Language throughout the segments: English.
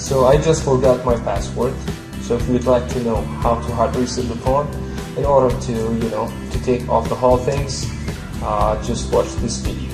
So I just forgot my password. So if you'd like to know how to hard reset the phone in order to, to take off the whole things, just watch this video.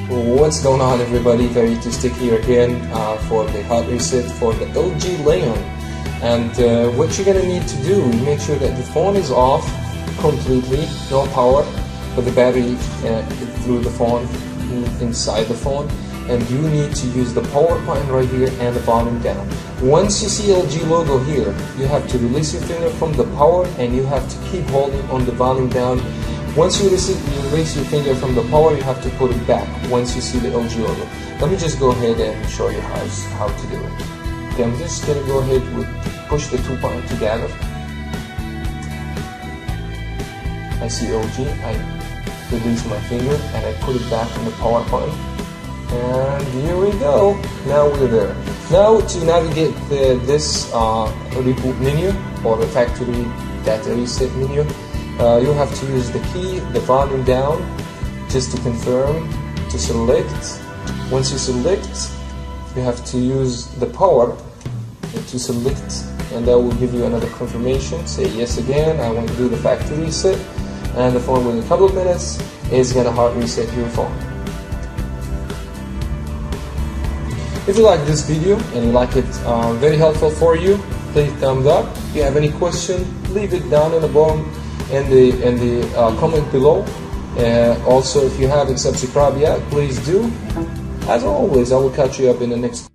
What's going on, everybody? Verytistic here again for the hard reset for the LG Leon. And what you're gonna need to do, make sure that the phone is off completely, no power, but the battery through the phone, inside the phone, and you need to use the power button right here and the volume down. Once you see LG logo here, you have to release your finger from the power and you have to keep holding on the volume down. Once you release your finger from the power, you have to put it back once you see the LG logo. Let me just go ahead and show you how to do it. Okay, I'm just going to go ahead with push the two buttons together. I see LG, I release my finger and I put it back on the power button. And here we go. Now we're there. Now to navigate this reboot menu or the factory data reset menu, you have to use the key, the volume down, just to confirm, to select. Once you select, you have to use the power to select, and that will give you another confirmation. Say yes again, I want to do the factory reset, and the phone within a couple of minutes is going to hard reset your phone. If you like this video and you like it very helpful for you, please thumbs up. If you have any question, leave it down in the bottom in the comment below. Also, if you haven't subscribed yet, please do. As always, I will catch you up in the next